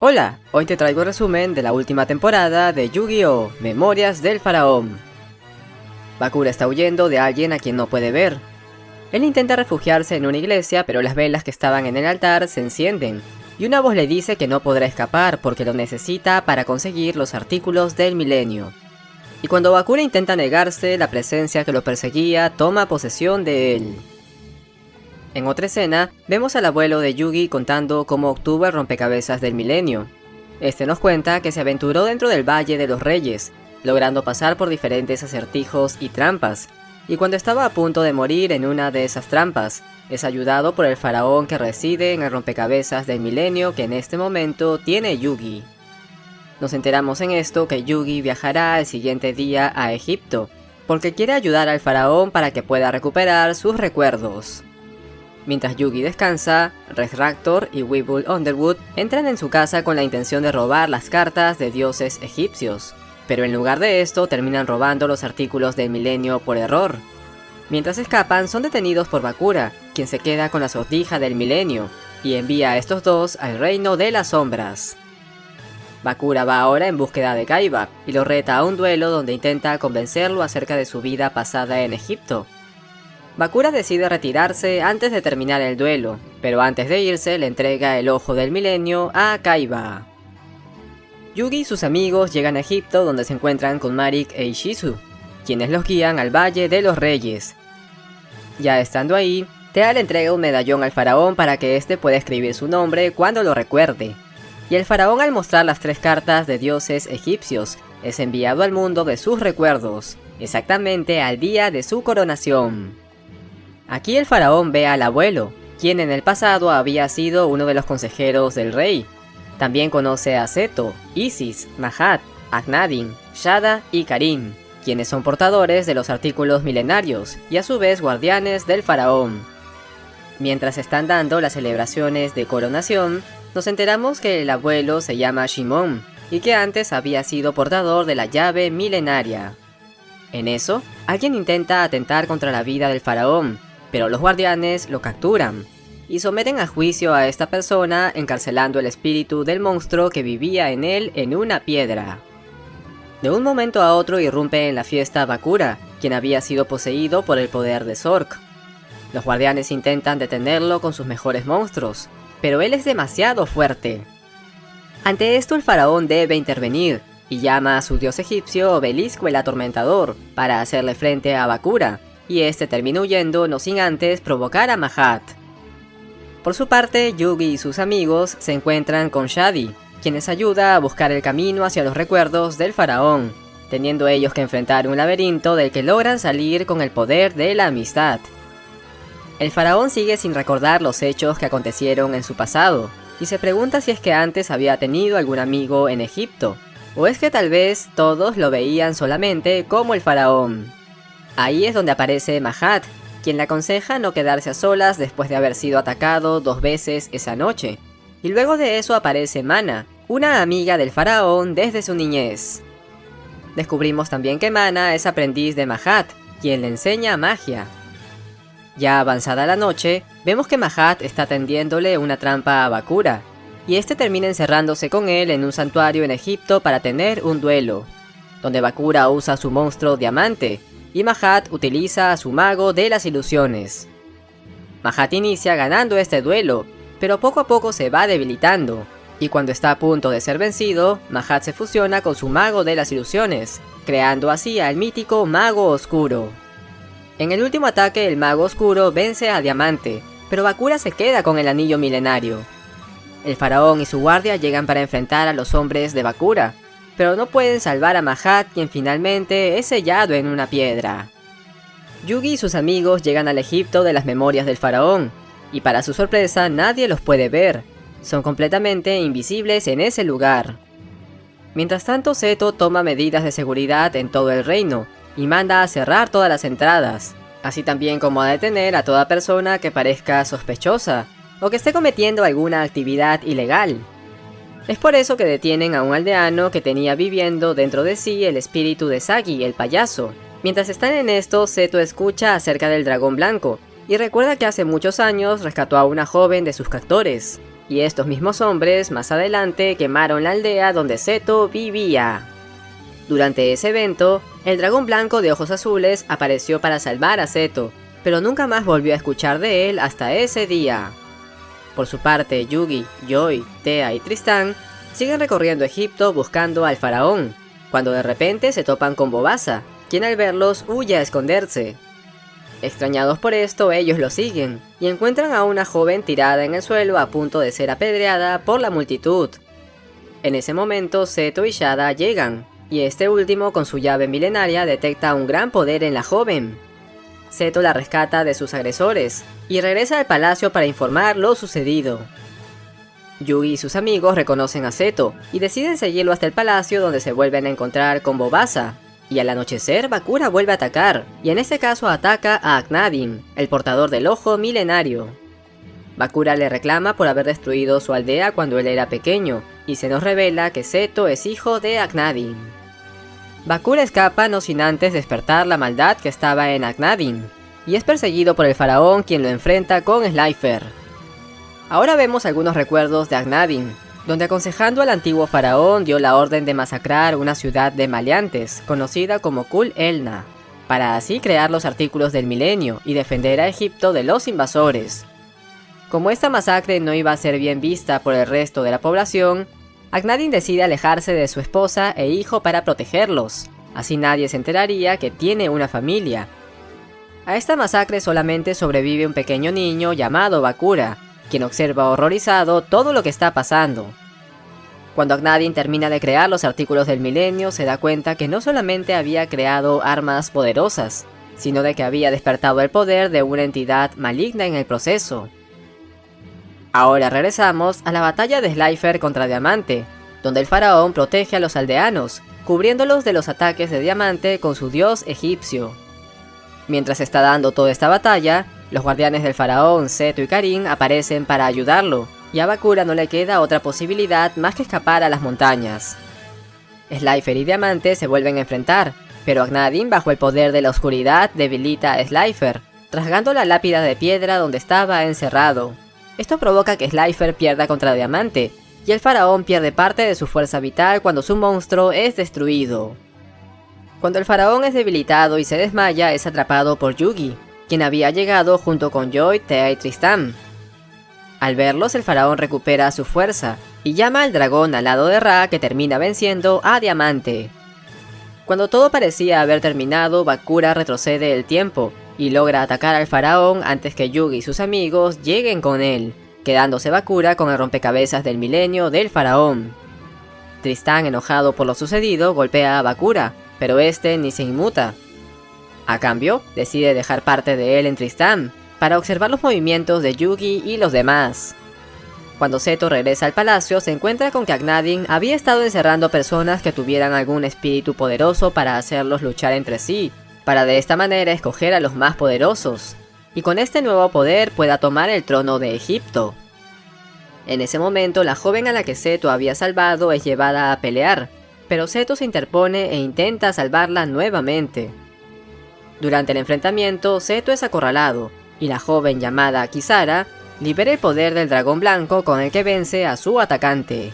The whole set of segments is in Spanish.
Hola, hoy te traigo un resumen de la última temporada de Yu-Gi-Oh! Memorias del Faraón. Bakura está huyendo de alguien a quien no puede ver. Él intenta refugiarse en una iglesia, pero las velas que estaban en el altar se encienden, y una voz le dice que no podrá escapar porque lo necesita para conseguir los artículos del milenio. Y cuando Bakura intenta negarse, la presencia que lo perseguía toma posesión de él. En otra escena, vemos al abuelo de Yugi contando cómo obtuvo el rompecabezas del milenio. Este nos cuenta que se aventuró dentro del Valle de los Reyes, logrando pasar por diferentes acertijos y trampas, y cuando estaba a punto de morir en una de esas trampas, es ayudado por el faraón que reside en el rompecabezas del milenio que en este momento tiene Yugi. Nos enteramos en esto que Yugi viajará el siguiente día a Egipto, porque quiere ayudar al faraón para que pueda recuperar sus recuerdos. Mientras Yugi descansa, Red Raptor y Weevil Underwood entran en su casa con la intención de robar las cartas de dioses egipcios, pero en lugar de esto terminan robando los artículos del milenio por error. Mientras escapan son detenidos por Bakura, quien se queda con la sortija del milenio, y envía a estos dos al reino de las sombras. Bakura va ahora en búsqueda de Kaiba, y lo reta a un duelo donde intenta convencerlo acerca de su vida pasada en Egipto. Bakura decide retirarse antes de terminar el duelo, pero antes de irse le entrega el ojo del milenio a Kaiba. Yugi y sus amigos llegan a Egipto donde se encuentran con Marik e Ishizu, quienes los guían al Valle de los Reyes. Ya estando ahí, Tea le entrega un medallón al faraón para que éste pueda escribir su nombre cuando lo recuerde, y el faraón al mostrar las 3 cartas de dioses egipcios es enviado al mundo de sus recuerdos, exactamente al día de su coronación. Aquí el faraón ve al abuelo, quien en el pasado había sido uno de los consejeros del rey. También conoce a Seto, Isis, Mahat, Akhenaten, Shada y Karim, quienes son portadores de los artículos milenarios y a su vez guardianes del faraón. Mientras están dando las celebraciones de coronación, nos enteramos que el abuelo se llama Shimon y que antes había sido portador de la llave milenaria. En eso, alguien intenta atentar contra la vida del faraón, pero los guardianes lo capturan y someten a juicio a esta persona encarcelando el espíritu del monstruo que vivía en él en una piedra. De un momento a otro irrumpe en la fiesta Bakura, quien había sido poseído por el poder de Zork. Los guardianes intentan detenerlo con sus mejores monstruos, pero él es demasiado fuerte. Ante esto el faraón debe intervenir y llama a su dios egipcio Obelisco el Atormentador para hacerle frente a Bakura, y este termina huyendo no sin antes provocar a Mahat. Por su parte, Yugi y sus amigos se encuentran con Shadi, quienes ayuda a buscar el camino hacia los recuerdos del faraón, teniendo ellos que enfrentar un laberinto del que logran salir con el poder de la amistad. El faraón sigue sin recordar los hechos que acontecieron en su pasado, y se pregunta si es que antes había tenido algún amigo en Egipto, o es que tal vez todos lo veían solamente como el faraón. Ahí es donde aparece Mahat, quien le aconseja no quedarse a solas después de haber sido atacado 2 veces esa noche. Y luego de eso aparece Mana, una amiga del faraón desde su niñez. Descubrimos también que Mana es aprendiz de Mahat, quien le enseña magia. Ya avanzada la noche, vemos que Mahat está tendiéndole una trampa a Bakura, y este termina encerrándose con él en un santuario en Egipto para tener un duelo, donde Bakura usa su monstruo diamante, y Mahat utiliza a su mago de las ilusiones. Mahat inicia ganando este duelo, pero poco a poco se va debilitando, y cuando está a punto de ser vencido, Mahat se fusiona con su mago de las ilusiones, creando así al mítico Mago Oscuro. En el último ataque el Mago Oscuro vence a Diamante, pero Bakura se queda con el anillo milenario. El faraón y su guardia llegan para enfrentar a los hombres de Bakura, pero no pueden salvar a Mahat, quien finalmente es sellado en una piedra. Yugi y sus amigos llegan al Egipto de las memorias del faraón, y para su sorpresa nadie los puede ver, son completamente invisibles en ese lugar. Mientras tanto Seto toma medidas de seguridad en todo el reino, y manda a cerrar todas las entradas, así también como a detener a toda persona que parezca sospechosa, o que esté cometiendo alguna actividad ilegal. Es por eso que detienen a un aldeano que tenía viviendo dentro de sí el espíritu de Sagi, el payaso. Mientras están en esto, Seto escucha acerca del dragón blanco, y recuerda que hace muchos años rescató a una joven de sus captores. y estos mismos hombres más adelante quemaron la aldea donde Seto vivía. Durante ese evento, el dragón blanco de ojos azules apareció para salvar a Seto, pero nunca más volvió a escuchar de él hasta ese día. Por su parte, Yugi, Joy, Thea y Tristán siguen recorriendo Egipto buscando al faraón, cuando de repente se topan con Bobasa, quien al verlos huye a esconderse. Extrañados por esto, ellos lo siguen, y encuentran a una joven tirada en el suelo a punto de ser apedreada por la multitud. En ese momento, Seto y Shada llegan, y este último con su llave milenaria detecta un gran poder en la joven. Seto la rescata de sus agresores, y regresa al palacio para informar lo sucedido. Yugi y sus amigos reconocen a Seto, y deciden seguirlo hasta el palacio donde se vuelven a encontrar con Bobasa. Y al anochecer, Bakura vuelve a atacar, y en este caso ataca a Aknadin, el portador del ojo milenario. Bakura le reclama por haber destruido su aldea cuando él era pequeño, y se nos revela que Seto es hijo de Aknadin. Bakura escapa no sin antes despertar la maldad que estaba en Aknadin, y es perseguido por el faraón quien lo enfrenta con Slifer. Ahora vemos algunos recuerdos de Aknadin, donde aconsejando al antiguo faraón dio la orden de masacrar una ciudad de maleantes, conocida como Kul Elna, para así crear los artículos del milenio y defender a Egipto de los invasores. Como esta masacre no iba a ser bien vista por el resto de la población, Aknadin decide alejarse de su esposa e hijo para protegerlos, así nadie se enteraría que tiene una familia. A esta masacre solamente sobrevive un pequeño niño llamado Bakura, quien observa horrorizado todo lo que está pasando. Cuando Aknadin termina de crear los artículos del milenio, se da cuenta que no solamente había creado armas poderosas, sino de que había despertado el poder de una entidad maligna en el proceso. Ahora regresamos a la batalla de Slifer contra Diamante, donde el faraón protege a los aldeanos, cubriéndolos de los ataques de Diamante con su dios egipcio. Mientras está dando toda esta batalla, los guardianes del faraón, Seto y Karin, aparecen para ayudarlo, y a Bakura no le queda otra posibilidad más que escapar a las montañas. Slifer y Diamante se vuelven a enfrentar, pero Aknadin, bajo el poder de la oscuridad, debilita a Slifer, rasgando la lápida de piedra donde estaba encerrado. Esto provoca que Slifer pierda contra Diamante, y el faraón pierde parte de su fuerza vital cuando su monstruo es destruido. Cuando el faraón es debilitado y se desmaya, es atrapado por Yugi, quien había llegado junto con Joy, Thea y Tristán. Al verlos, el faraón recupera su fuerza, y llama al dragón alado de Ra, que termina venciendo a Diamante. Cuando todo parecía haber terminado, Bakura retrocede el tiempo, y logra atacar al faraón antes que Yugi y sus amigos lleguen con él, quedándose Bakura con el rompecabezas del milenio del faraón. Tristán, enojado por lo sucedido, golpea a Bakura, pero este ni se inmuta. A cambio, decide dejar parte de él en Tristán, para observar los movimientos de Yugi y los demás. Cuando Seto regresa al palacio, se encuentra con que Aknadin había estado encerrando personas que tuvieran algún espíritu poderoso para hacerlos luchar entre sí, para de esta manera escoger a los más poderosos, y con este nuevo poder pueda tomar el trono de Egipto. En ese momento, la joven a la que Seto había salvado es llevada a pelear, pero Seto se interpone e intenta salvarla nuevamente. Durante el enfrentamiento, Seto es acorralado, y la joven llamada Kisara libera el poder del dragón blanco con el que vence a su atacante.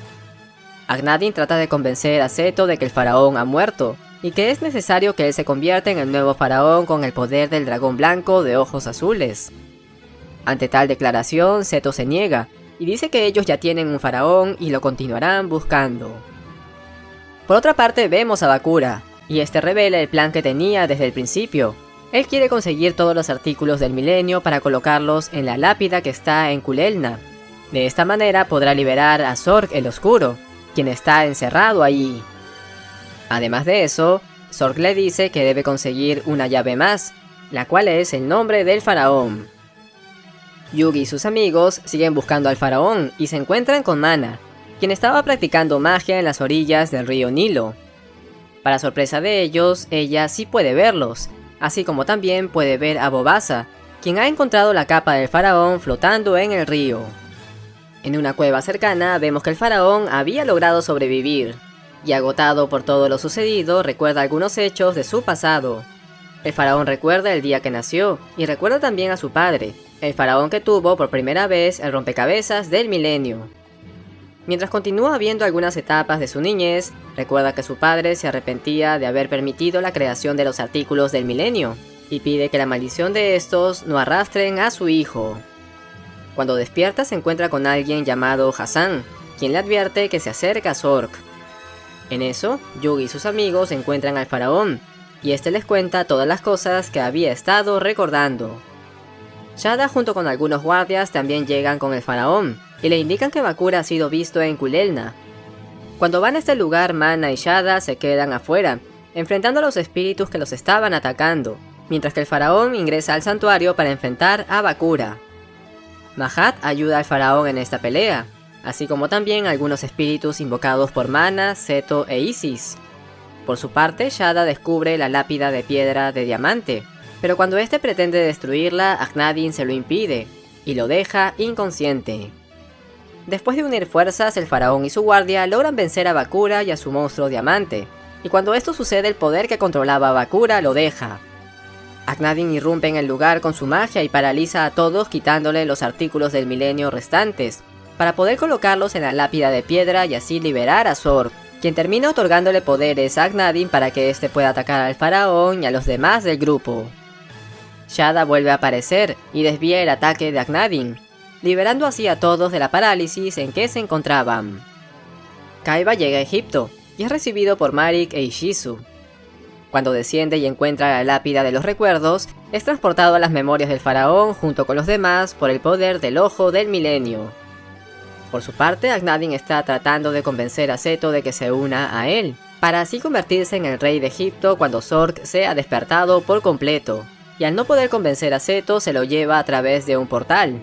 Aknadin trata de convencer a Seto de que el faraón ha muerto, y que es necesario que él se convierta en el nuevo faraón con el poder del dragón blanco de ojos azules. Ante tal declaración, Seto se niega, y dice que ellos ya tienen un faraón y lo continuarán buscando. Por otra parte, vemos a Bakura, y este revela el plan que tenía desde el principio. Él quiere conseguir todos los artículos del milenio para colocarlos en la lápida que está en Kul Elna. De esta manera podrá liberar a Zorg el Oscuro, quien está encerrado allí. Además de eso, Zorg le dice que debe conseguir una llave más, la cual es el nombre del faraón. Yugi y sus amigos siguen buscando al faraón y se encuentran con Mana, quien estaba practicando magia en las orillas del río Nilo. Para sorpresa de ellos, ella sí puede verlos, así como también puede ver a Bobasa, quien ha encontrado la capa del faraón flotando en el río. En una cueva cercana vemos que el faraón había logrado sobrevivir, y agotado por todo lo sucedido, recuerda algunos hechos de su pasado. El faraón recuerda el día que nació, y recuerda también a su padre, el faraón que tuvo por primera vez el rompecabezas del milenio. Mientras continúa viendo algunas etapas de su niñez, recuerda que su padre se arrepentía de haber permitido la creación de los artículos del milenio, y pide que la maldición de estos no arrastren a su hijo. Cuando despierta se encuentra con alguien llamado Hassan, quien le advierte que se acerca a Zork. En eso, Yugi y sus amigos encuentran al faraón, y este les cuenta todas las cosas que había estado recordando. Shada junto con algunos guardias también llegan con el faraón, y le indican que Bakura ha sido visto en Kulelna. Cuando van a este lugar, Mana y Shada se quedan afuera, enfrentando a los espíritus que los estaban atacando, mientras que el faraón ingresa al santuario para enfrentar a Bakura. Mahat ayuda al faraón en esta pelea, así como también algunos espíritus invocados por Mana, Seto e Isis. Por su parte, Shada descubre la lápida de piedra de diamante, pero cuando este pretende destruirla, Aknadin se lo impide, y lo deja inconsciente. Después de unir fuerzas, el faraón y su guardia logran vencer a Bakura y a su monstruo diamante, y cuando esto sucede, el poder que controlaba a Bakura lo deja. Aknadin irrumpe en el lugar con su magia y paraliza a todos quitándole los artículos del milenio restantes, para poder colocarlos en la lápida de piedra y así liberar a Zork, quien termina otorgándole poderes a Aknadin para que éste pueda atacar al faraón y a los demás del grupo. Shada vuelve a aparecer y desvía el ataque de Aknadin, liberando así a todos de la parálisis en que se encontraban. Kaiba llega a Egipto y es recibido por Marik e Ishizu. Cuando desciende y encuentra la lápida de los recuerdos, es transportado a las memorias del faraón junto con los demás por el poder del Ojo del Milenio. Por su parte, Aknadin está tratando de convencer a Seto de que se una a él, para así convertirse en el rey de Egipto cuando Zork sea despertado por completo, y al no poder convencer a Seto se lo lleva a través de un portal.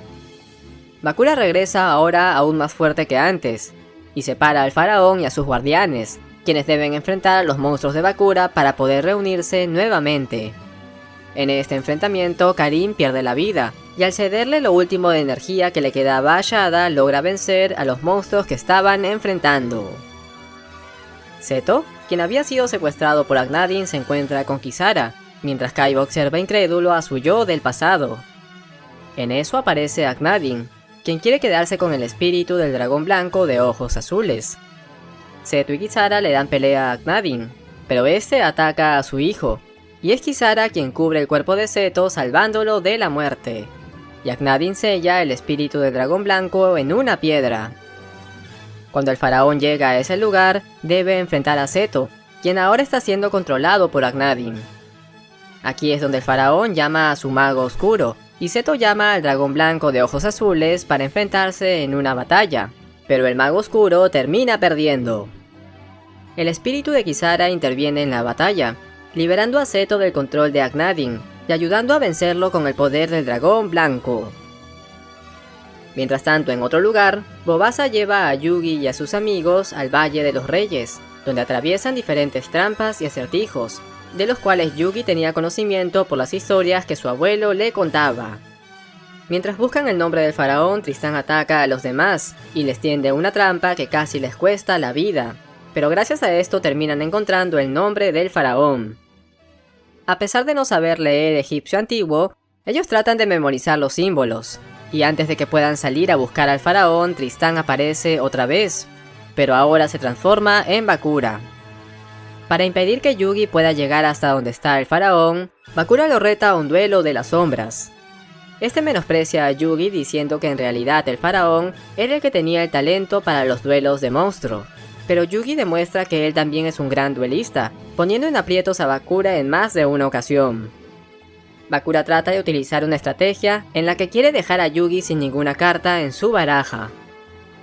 Bakura regresa ahora aún más fuerte que antes, y separa al faraón y a sus guardianes, quienes deben enfrentar a los monstruos de Bakura para poder reunirse nuevamente. En este enfrentamiento, Karin pierde la vida, y al cederle lo último de energía que le quedaba a Shada, logra vencer a los monstruos que estaban enfrentando. Seto, quien había sido secuestrado por Aknadin, se encuentra con Kisara, mientras Kaiba observa incrédulo a su yo del pasado. En eso aparece Aknadin, quien quiere quedarse con el espíritu del dragón blanco de ojos azules. Seto y Kisara le dan pelea a Aknadin, pero este ataca a su hijo, y es Kisara quien cubre el cuerpo de Seto salvándolo de la muerte, y Aknadin sella el espíritu del dragón blanco en una piedra. Cuando el faraón llega a ese lugar, debe enfrentar a Seto, quien ahora está siendo controlado por Aknadin. Aquí es donde el faraón llama a su mago oscuro, y Seto llama al dragón blanco de ojos azules para enfrentarse en una batalla, pero el mago oscuro termina perdiendo. El espíritu de Kisara interviene en la batalla, liberando a Seto del control de Aknadin y ayudando a vencerlo con el poder del dragón blanco. Mientras tanto, en otro lugar, Bobasa lleva a Yugi y a sus amigos al Valle de los Reyes, donde atraviesan diferentes trampas y acertijos, de los cuales Yugi tenía conocimiento por las historias que su abuelo le contaba. Mientras buscan el nombre del faraón, Tristán ataca a los demás y les tiende una trampa que casi les cuesta la vida, pero gracias a esto terminan encontrando el nombre del faraón. A pesar de no saber leer egipcio antiguo, ellos tratan de memorizar los símbolos, y antes de que puedan salir a buscar al faraón, Tristán aparece otra vez, pero ahora se transforma en Bakura. Para impedir que Yugi pueda llegar hasta donde está el faraón, Bakura lo reta a un duelo de las sombras. Este menosprecia a Yugi diciendo que en realidad el faraón era el que tenía el talento para los duelos de monstruo, pero Yugi demuestra que él también es un gran duelista, poniendo en aprietos a Bakura en más de una ocasión. Bakura trata de utilizar una estrategia en la que quiere dejar a Yugi sin ninguna carta en su baraja.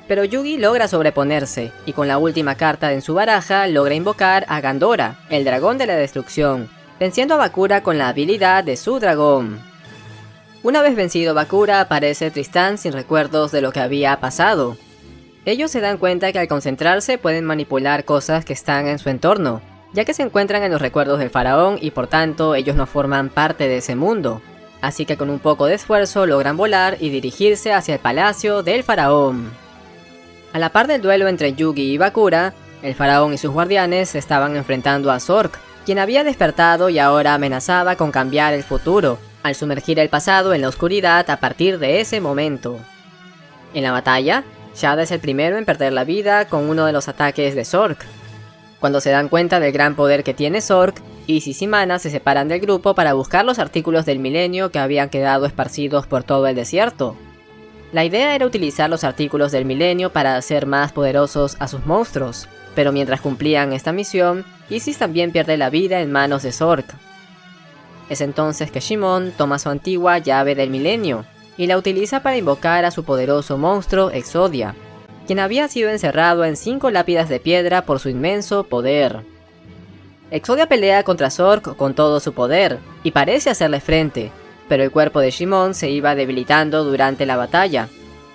Pero Yugi logra sobreponerse, y con la última carta en su baraja logra invocar a Gandora, el dragón de la destrucción, venciendo a Bakura con la habilidad de su dragón. Una vez vencido Bakura, aparece Tristán sin recuerdos de lo que había pasado. Ellos se dan cuenta que al concentrarse pueden manipular cosas que están en su entorno, ya que se encuentran en los recuerdos del faraón y por tanto ellos no forman parte de ese mundo. Así que con un poco de esfuerzo logran volar y dirigirse hacia el palacio del faraón. A la par del duelo entre Yugi y Bakura, el faraón y sus guardianes se estaban enfrentando a Zork, quien había despertado y ahora amenazaba con cambiar el futuro, al sumergir el pasado en la oscuridad a partir de ese momento. En la batalla, Shad es el primero en perder la vida con uno de los ataques de Zork. Cuando se dan cuenta del gran poder que tiene Zork, Isis y Mana se separan del grupo para buscar los artículos del milenio que habían quedado esparcidos por todo el desierto. La idea era utilizar los artículos del milenio para hacer más poderosos a sus monstruos, pero mientras cumplían esta misión, Isis también pierde la vida en manos de Zork. Es entonces que Shimon toma su antigua llave del milenio, y la utiliza para invocar a su poderoso monstruo Exodia, quien había sido encerrado en 5 lápidas de piedra por su inmenso poder. Exodia pelea contra Zork con todo su poder, y parece hacerle frente, pero el cuerpo de Shimon se iba debilitando durante la batalla,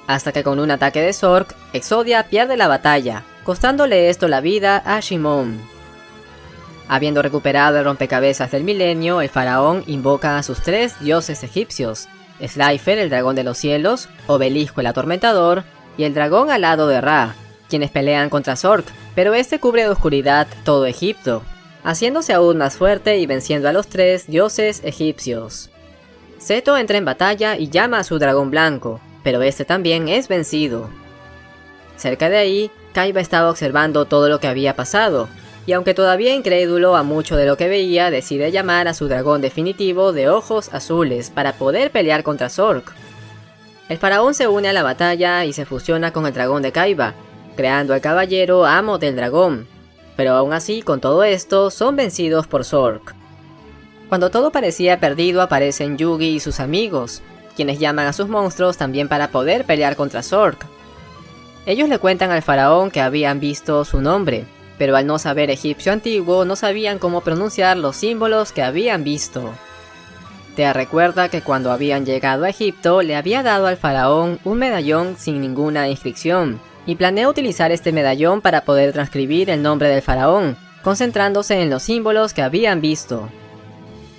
hasta que con un ataque de Zork, Exodia pierde la batalla, costándole esto la vida a Shimon. Habiendo recuperado el rompecabezas del milenio, el faraón invoca a sus 3 dioses egipcios, Slifer, el dragón de los cielos, Obelisco, el atormentador, y el dragón alado de Ra, quienes pelean contra Zork, pero este cubre de oscuridad todo Egipto, haciéndose aún más fuerte y venciendo a los 3 dioses egipcios. Seto entra en batalla y llama a su dragón blanco, pero este también es vencido. Cerca de ahí, Kaiba estaba observando todo lo que había pasado, y aunque todavía incrédulo a mucho de lo que veía, decide llamar a su dragón definitivo de ojos azules para poder pelear contra Zork. El faraón se une a la batalla y se fusiona con el dragón de Kaiba, creando al caballero amo del dragón, pero aún así con todo esto son vencidos por Zork. Cuando todo parecía perdido aparecen Yugi y sus amigos, quienes llaman a sus monstruos también para poder pelear contra Zork. Ellos le cuentan al faraón que habían visto su nombre, pero al no saber egipcio antiguo no sabían cómo pronunciar los símbolos que habían visto. Tea recuerda que cuando habían llegado a Egipto le había dado al faraón un medallón sin ninguna inscripción, y planea utilizar este medallón para poder transcribir el nombre del faraón, concentrándose en los símbolos que habían visto.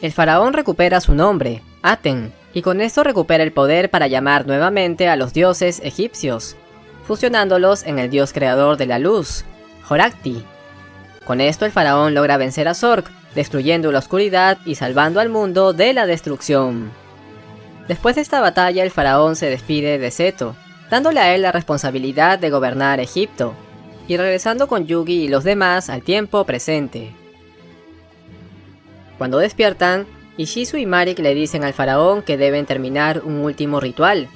El faraón recupera su nombre, Aten, y con esto recupera el poder para llamar nuevamente a los dioses egipcios, fusionándolos en el dios creador de la luz, Horakti. Con esto el faraón logra vencer a Zork, destruyendo la oscuridad y salvando al mundo de la destrucción. Después de esta batalla el faraón se despide de Seto, dándole a él la responsabilidad de gobernar Egipto, y regresando con Yugi y los demás al tiempo presente. Cuando despiertan, Ishizu y Marik le dicen al faraón que deben terminar un último ritual,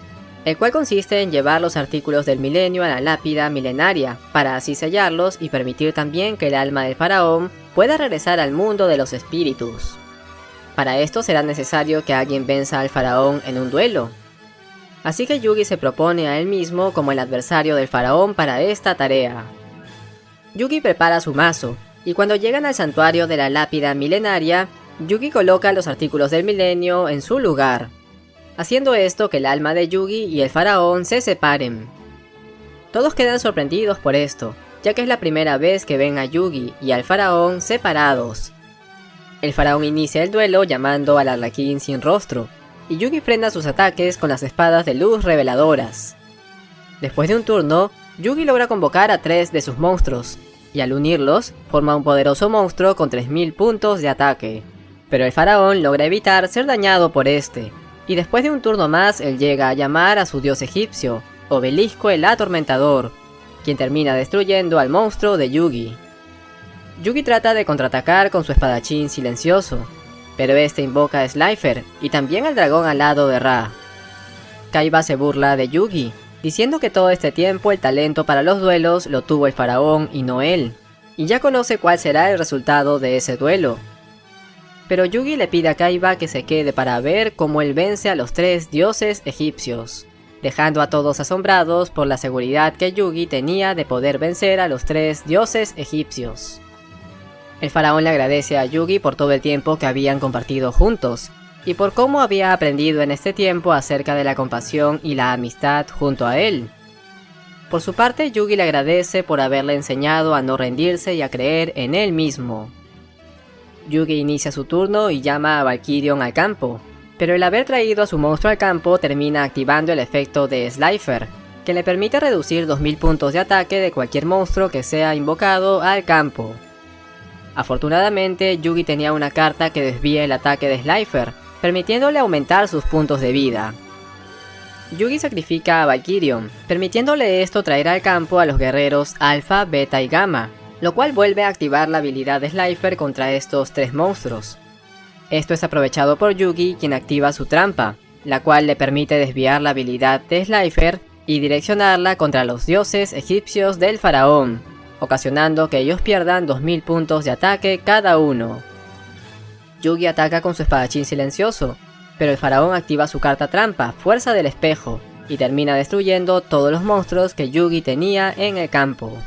el cual consiste en llevar los artículos del milenio a la lápida milenaria, para así sellarlos y permitir también que el alma del faraón pueda regresar al mundo de los espíritus. Para esto será necesario que alguien venza al faraón en un duelo. Así que Yugi se propone a él mismo como el adversario del faraón para esta tarea. Yugi prepara su mazo, y cuando llegan al santuario de la lápida milenaria, Yugi coloca los artículos del milenio en su lugar, haciendo esto que el alma de Yugi y el faraón se separen. Todos quedan sorprendidos por esto, ya que es la primera vez que ven a Yugi y al faraón separados. El faraón inicia el duelo llamando al arlequín sin rostro, y Yugi frena sus ataques con las espadas de luz reveladoras. Después de un turno, Yugi logra convocar a 3 de sus monstruos, y al unirlos, forma un poderoso monstruo con 3000 puntos de ataque. Pero el faraón logra evitar ser dañado por este, y después de un turno más él llega a llamar a su dios egipcio, Obelisco el atormentador, quien termina destruyendo al monstruo de Yugi. Yugi trata de contraatacar con su espadachín silencioso, pero este invoca a Slifer y también al dragón alado de Ra. Kaiba se burla de Yugi, diciendo que todo este tiempo el talento para los duelos lo tuvo el faraón y no él, y ya conoce cuál será el resultado de ese duelo. Pero Yugi le pide a Kaiba que se quede para ver cómo él vence a los 3 dioses egipcios, dejando a todos asombrados por la seguridad que Yugi tenía de poder vencer a los 3 dioses egipcios. El faraón le agradece a Yugi por todo el tiempo que habían compartido juntos, y por cómo había aprendido en este tiempo acerca de la compasión y la amistad junto a él. Por su parte, Yugi le agradece por haberle enseñado a no rendirse y a creer en él mismo. Yugi inicia su turno y llama a Valkyrion al campo, pero el haber traído a su monstruo al campo termina activando el efecto de Slifer, que le permite reducir 2000 puntos de ataque de cualquier monstruo que sea invocado al campo. Afortunadamente, Yugi tenía una carta que desvía el ataque de Slifer, permitiéndole aumentar sus puntos de vida. Yugi sacrifica a Valkyrion, permitiéndole esto traer al campo a los guerreros Alpha, Beta y Gamma, lo cual vuelve a activar la habilidad de Slifer contra estos 3 monstruos. Esto es aprovechado por Yugi, quien activa su trampa, la cual le permite desviar la habilidad de Slifer y direccionarla contra los dioses egipcios del faraón, ocasionando que ellos pierdan 2000 puntos de ataque cada uno. Yugi ataca con su espadachín silencioso, pero el faraón activa su carta trampa, Fuerza del Espejo, y termina destruyendo todos los monstruos que Yugi tenía en el campo.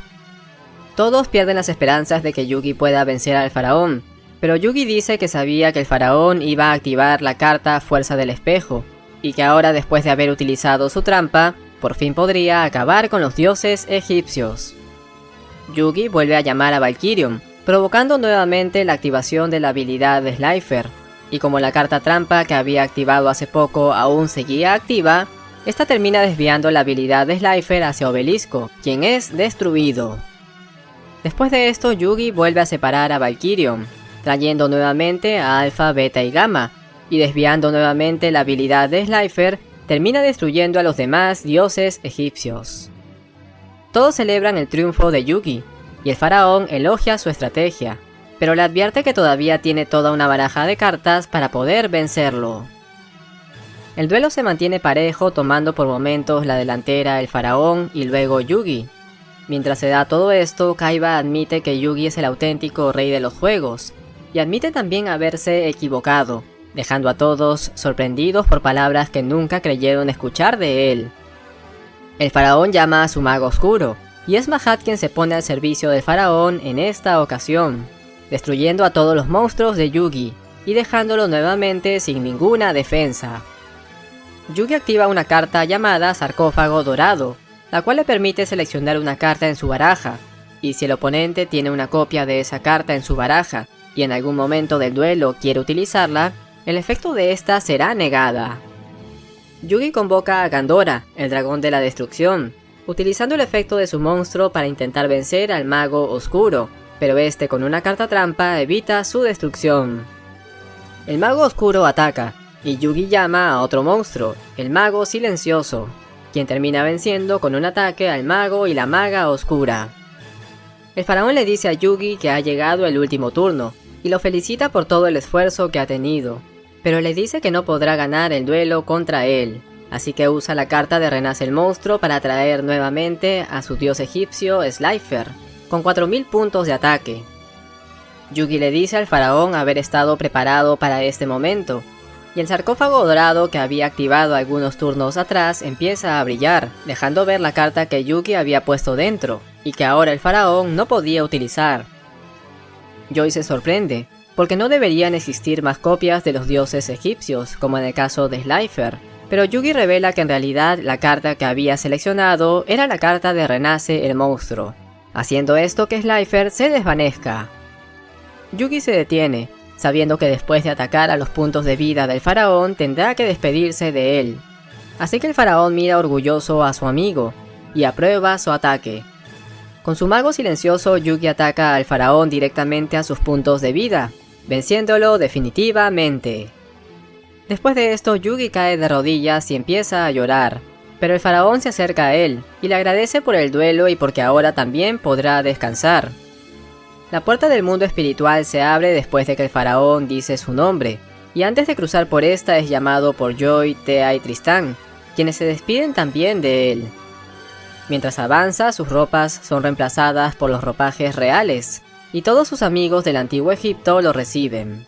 Todos pierden las esperanzas de que Yugi pueda vencer al faraón, pero Yugi dice que sabía que el faraón iba a activar la carta Fuerza del Espejo, y que ahora, después de haber utilizado su trampa, por fin podría acabar con los dioses egipcios. Yugi vuelve a llamar a Valkyrion, provocando nuevamente la activación de la habilidad de Slifer, y como la carta trampa que había activado hace poco aún seguía activa, esta termina desviando la habilidad de Slifer hacia Obelisco, quien es destruido. Después de esto, Yugi vuelve a separar a Valkyrion, trayendo nuevamente a Alpha, Beta y Gamma, y desviando nuevamente la habilidad de Slifer, termina destruyendo a los demás dioses egipcios. Todos celebran el triunfo de Yugi, y el faraón elogia su estrategia, pero le advierte que todavía tiene toda una baraja de cartas para poder vencerlo. El duelo se mantiene parejo, tomando por momentos la delantera el faraón y luego Yugi. Mientras se da todo esto, Kaiba admite que Yugi es el auténtico rey de los juegos, y admite también haberse equivocado, dejando a todos sorprendidos por palabras que nunca creyeron escuchar de él. El faraón llama a su mago oscuro, y es Mahat quien se pone al servicio del faraón en esta ocasión, destruyendo a todos los monstruos de Yugi, y dejándolo nuevamente sin ninguna defensa. Yugi activa una carta llamada Sarcófago Dorado, la cual le permite seleccionar una carta en su baraja, y si el oponente tiene una copia de esa carta en su baraja, y en algún momento del duelo quiere utilizarla, el efecto de esta será negada. Yugi convoca a Gandora, el dragón de la destrucción, utilizando el efecto de su monstruo para intentar vencer al mago oscuro, pero este con una carta trampa evita su destrucción. El mago oscuro ataca, y Yugi llama a otro monstruo, el mago silencioso, quien termina venciendo con un ataque al mago y la maga oscura. El faraón le dice a Yugi que ha llegado el último turno, y lo felicita por todo el esfuerzo que ha tenido, pero le dice que no podrá ganar el duelo contra él, así que usa la carta de Renace el Monstruo para atraer nuevamente a su dios egipcio Slifer, con 4000 puntos de ataque. Yugi le dice al faraón haber estado preparado para este momento, y el sarcófago dorado que había activado algunos turnos atrás empieza a brillar, dejando ver la carta que Yugi había puesto dentro, y que ahora el faraón no podía utilizar. Joy se sorprende, porque no deberían existir más copias de los dioses egipcios, como en el caso de Slifer, pero Yugi revela que en realidad la carta que había seleccionado era la carta de Renace el Monstruo, haciendo esto que Slifer se desvanezca. Yugi se detiene, sabiendo que después de atacar a los puntos de vida del faraón tendrá que despedirse de él. Así que el faraón mira orgulloso a su amigo, y aprueba su ataque. Con su mago silencioso, Yugi ataca al faraón directamente a sus puntos de vida, venciéndolo definitivamente. Después de esto, Yugi cae de rodillas y empieza a llorar, pero el faraón se acerca a él, y le agradece por el duelo y porque ahora también podrá descansar. La puerta del mundo espiritual se abre después de que el faraón dice su nombre, y antes de cruzar por esta es llamado por Joy, Tea y Tristán, quienes se despiden también de él. Mientras avanza, sus ropas son reemplazadas por los ropajes reales, y todos sus amigos del antiguo Egipto lo reciben.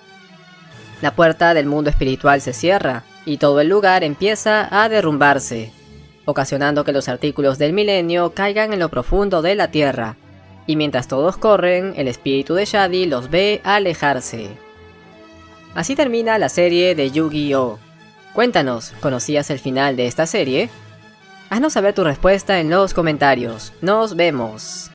La puerta del mundo espiritual se cierra, y todo el lugar empieza a derrumbarse, ocasionando que los artículos del milenio caigan en lo profundo de la tierra, y mientras todos corren, el espíritu de Shady los ve alejarse. Así termina la serie de Yu-Gi-Oh! Cuéntanos, ¿conocías el final de esta serie? Haznos saber tu respuesta en los comentarios. ¡Nos vemos!